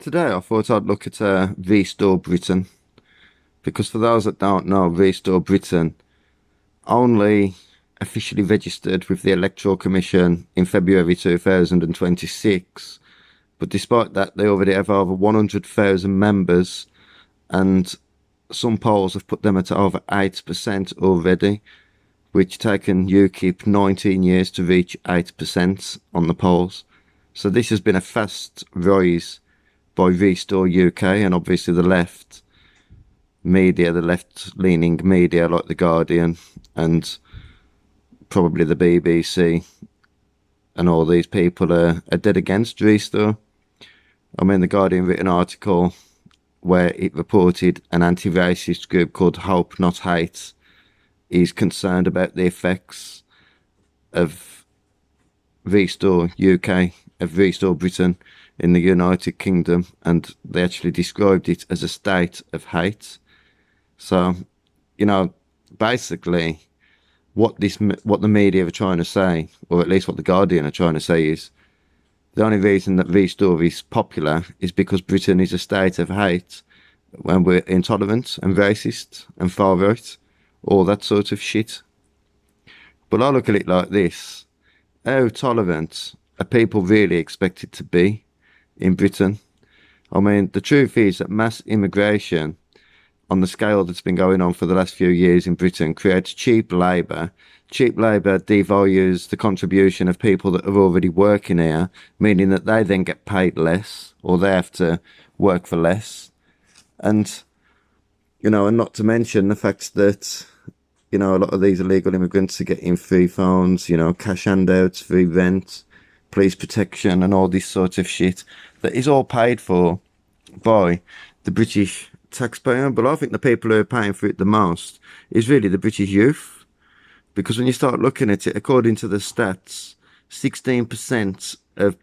Today I thought I'd look at Restore Britain, because for those that don't know, Restore Britain only officially registered with the Electoral Commission in February 2026, but despite that they already have over 100,000 members, and some polls have put them at over 8% already, which taken UKIP 19 years to reach 8% on the polls. So this has been a fast rise by Restore UK, and obviously the left media, the left-leaning media like The Guardian and probably the BBC and all these people are dead against Restore. I mean, The Guardian wrote an article where it reported an anti-racist group called Hope Not Hate is concerned about the effects of Restore UK, of Restore Britain in the United Kingdom, and they actually described it as a state of hate. So, basically, what the media are trying to say, or at least what the Guardian are trying to say, is the only reason that Restore is popular is because Britain is a state of hate, when we're intolerant and racist and far right, all that sort of shit. But I look at it like this: how tolerant are people really expected to be in Britain? I mean, the truth is that mass immigration on the scale that's been going on for the last few years in Britain creates cheap labour. Cheap labour devalues the contribution of people that are already working here, meaning that they then get paid less, or they have to work for less. And, and not to mention the fact that, a lot of these illegal immigrants are getting free phones, cash handouts, free rent, police protection, and all this sort of shit that is all paid for by the British taxpayer. But I think the people who are paying for it the most is really the British youth, because when you start looking at it, according to the stats, 16% of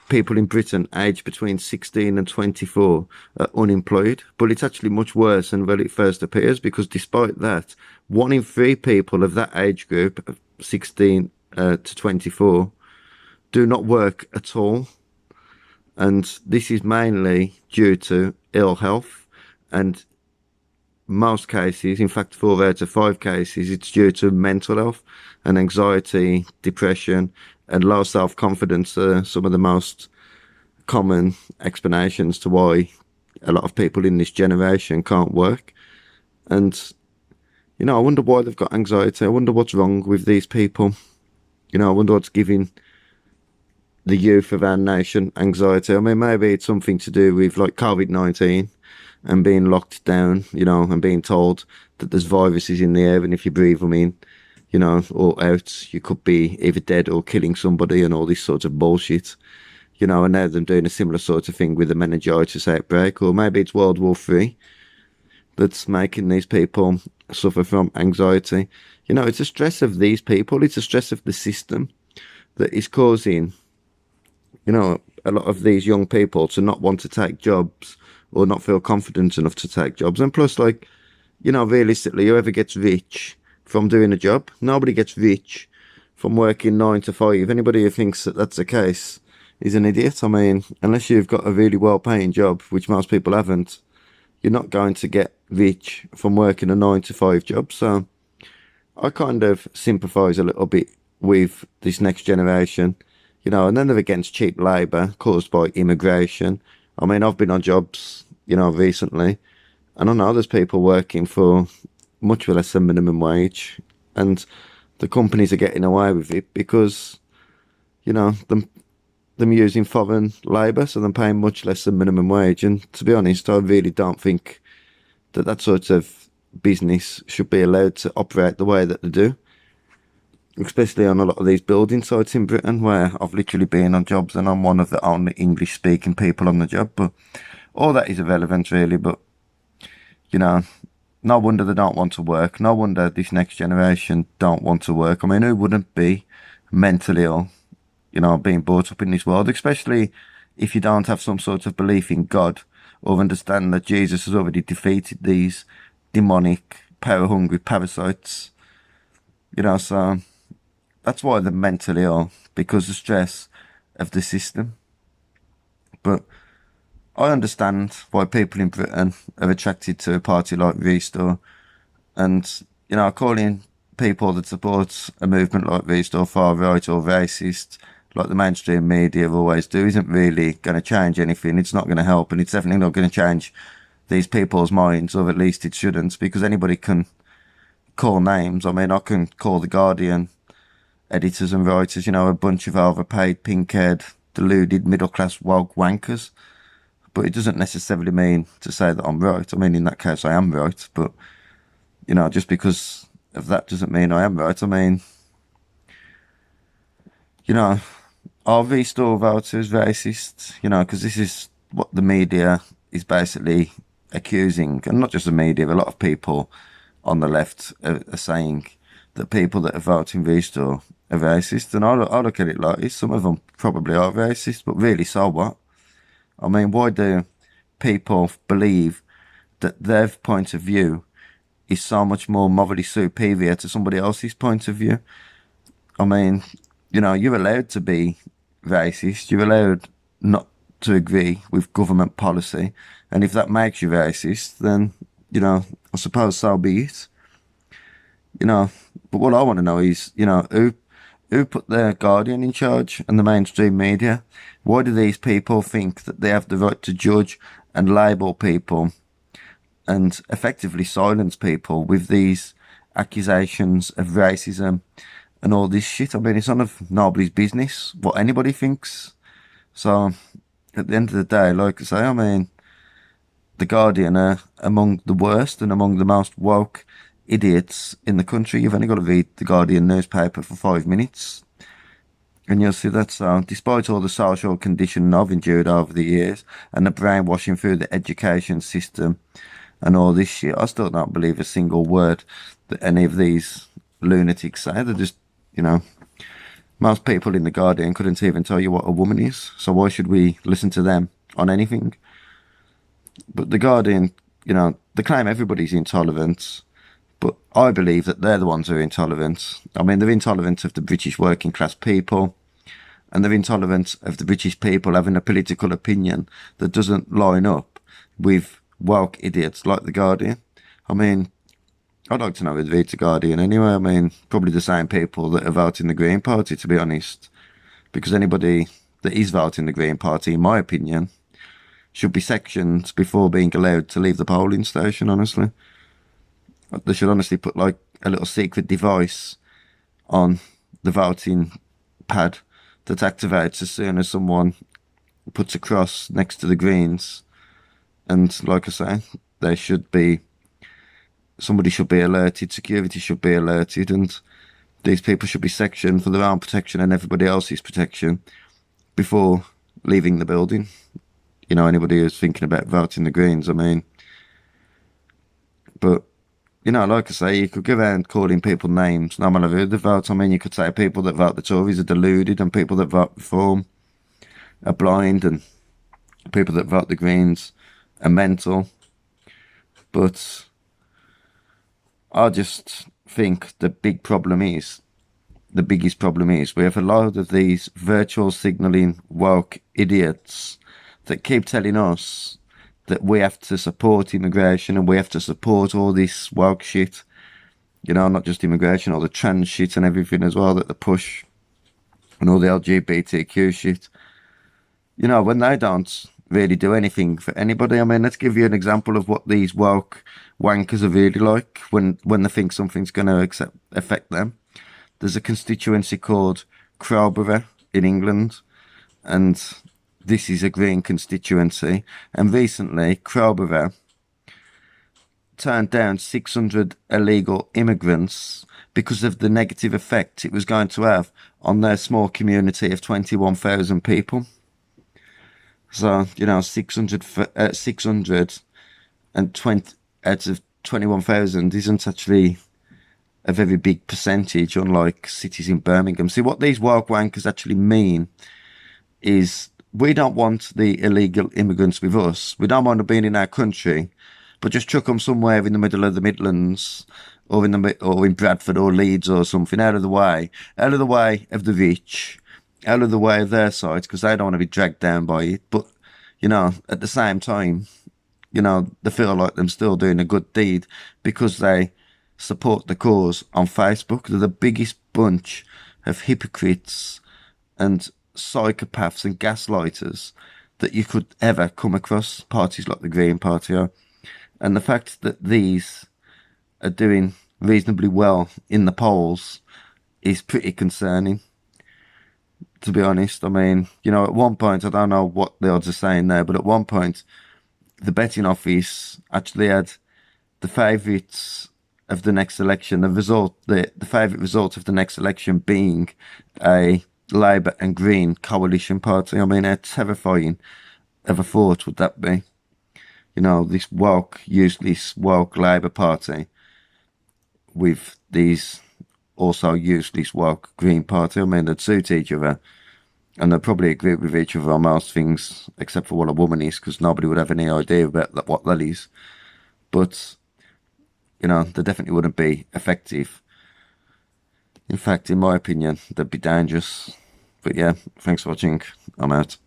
people in Britain aged between 16 and 24 are unemployed. But it's actually much worse than when it first appears, because despite that, 1 in 3 people of that age group, 16 to 24, do not work at all. And this is mainly due to ill health, and most cases, in fact 4 out of 5 cases, it's due to mental health and anxiety, depression, and low self-confidence are some of the most common explanations to why a lot of people in this generation can't work. And, I wonder why they've got anxiety. I wonder what's wrong with these people. I wonder what's giving the youth of our nation anxiety. I mean, maybe it's something to do with like COVID-19 and being locked down, and being told that there's viruses in the air, and if you breathe them in, or out, you could be either dead or killing somebody, and all this sort of bullshit. And now they're doing a similar sort of thing with the meningitis outbreak, or maybe it's World War III that's making these people suffer from anxiety. It's a stress of these people, it's a stress of the system that is causing, a lot of these young people to not want to take jobs or not feel confident enough to take jobs. And plus, realistically, whoever gets rich from doing a job, nobody gets rich from working 9 to 5. Anybody who thinks that that's the case is an idiot. I mean, unless you've got a really well-paying job, which most people haven't, you're not going to get rich from working a 9 to 5 job. So I kind of sympathise a little bit with this next generation, and then they're against cheap labour caused by immigration. I mean, I've been on jobs, recently, and I know there's people working for much less than minimum wage, and the companies are getting away with it because, them using foreign labour, so they're paying much less than minimum wage. And to be honest, I really don't think that sort of business should be allowed to operate the way that they do, especially on a lot of these building sites in Britain, where I've literally been on jobs and I'm one of the only English speaking people on the job. But all that is irrelevant really. But no wonder they don't want to work. No wonder this next generation don't want to work. I mean, who wouldn't be mentally ill, being brought up in this world, especially if you don't have some sort of belief in God, or understand that Jesus has already defeated these demonic, power-hungry parasites. So that's why they're mentally ill, because of the stress of the system. But I understand why people in Britain are attracted to a party like Restore, and calling people that support a movement like Restore far right or racist, like the mainstream media always do, isn't really going to change anything. It's not going to help, and it's definitely not going to change these people's minds, or at least it shouldn't, because anybody can call names. I mean, I can call the Guardian editors and writers, a bunch of overpaid, pink-haired, deluded, middle-class woke wankers. But it doesn't necessarily mean to say that I'm right. I mean, in that case, I am right. But, just because of that doesn't mean I am right. I mean, are Restore voters racist? Because this is what the media is basically accusing. And not just the media, a lot of people on the left are saying that people that are voting Restore are racist. And I look at it like this. Some of them probably are racist, but really, so what? I mean, why do people believe that their point of view is so much more morally superior to somebody else's point of view? I mean, you're allowed to be racist. You're allowed not to agree with government policy. And if that makes you racist, then, I suppose so be it. But what I want to know is, who put the Guardian in charge and the mainstream media? Why do these people think that they have the right to judge and label people and effectively silence people with these accusations of racism and all this shit? I mean, it's none of nobody's business what anybody thinks. So, at the end of the day, like I say, I mean, the Guardian are among the worst and among the most woke idiots in the country. You've only got to read the Guardian newspaper for 5 minutes and you'll see that. So despite all the social conditioning I've endured over the years and the brainwashing through the education system and all this shit, I still don't believe a single word that any of these lunatics say. They're just, most people in the Guardian couldn't even tell you what a woman is, so why should we listen to them on anything? But the Guardian, they claim everybody's intolerant, but I believe that they're the ones who are intolerant. I mean, they're intolerant of the British working class people, and they're intolerant of the British people having a political opinion that doesn't line up with woke idiots like the Guardian. I mean, I'd like to know who reads the Guardian anyway. I mean, probably the same people that are voting the Green Party, to be honest, because anybody that is voting the Green Party, in my opinion, should be sectioned before being allowed to leave the polling station, honestly. They should honestly put like a little secret device on the voting pad that activates as soon as someone puts a cross next to the Greens. And like I say, somebody should be alerted, security should be alerted, and these people should be sectioned for their own protection and everybody else's protection before leaving the building. Anybody who's thinking about voting the Greens, I mean. But like I say, you could go around calling people names no matter who they vote. I mean, you could say people that vote the Tories are deluded, and people that vote Reform are blind, and people that vote the Greens are mental. But I just think the biggest problem is we have a lot of these virtual signalling woke idiots that keep telling us that we have to support immigration and we have to support all this woke shit. Not just immigration, all the trans shit and everything as well that they push, and all the LGBTQ shit. When they don't really do anything for anybody. I mean, let's give you an example of what these woke wankers are really like when they think something's going to affect them. There's a constituency called Crowborough in England, and this is a Green constituency, and recently Crowborough turned down 600 illegal immigrants because of the negative effect it was going to have on their small community of 21,000 people. So, 620 out of 21,000 isn't actually a very big percentage, unlike cities in Birmingham. See, what these woke wankers actually mean is, we don't want the illegal immigrants with us. We don't want them being in our country, but just chuck them somewhere in the middle of the Midlands, or in Bradford or Leeds or something, out of the way of the rich, out of the way of their sides, because they don't want to be dragged down by it. But you know, at the same time, you know, they feel like them still doing a good deed because they support the cause on Facebook. They're the biggest bunch of hypocrites and psychopaths and gaslighters that you could ever come across, parties like the Green Party are. And the fact that these are doing reasonably well in the polls is pretty concerning, to be honest. I mean, you know, at one point, I don't know what the odds are saying there, but at one point, the betting office actually had the favourites of the next election, the favourite result of the next election being a Labour and Green coalition party. I mean, how terrifying of a thought would that be? You know, this woke, useless, woke Labour Party with these also useless, woke Green Party. I mean, they'd suit each other and they'd probably agree with each other on most things, except for what a woman is, because nobody would have any idea about what that is. But, you know, they definitely wouldn't be effective. In fact, in my opinion, they'd be dangerous. But yeah, thanks for watching. I'm out.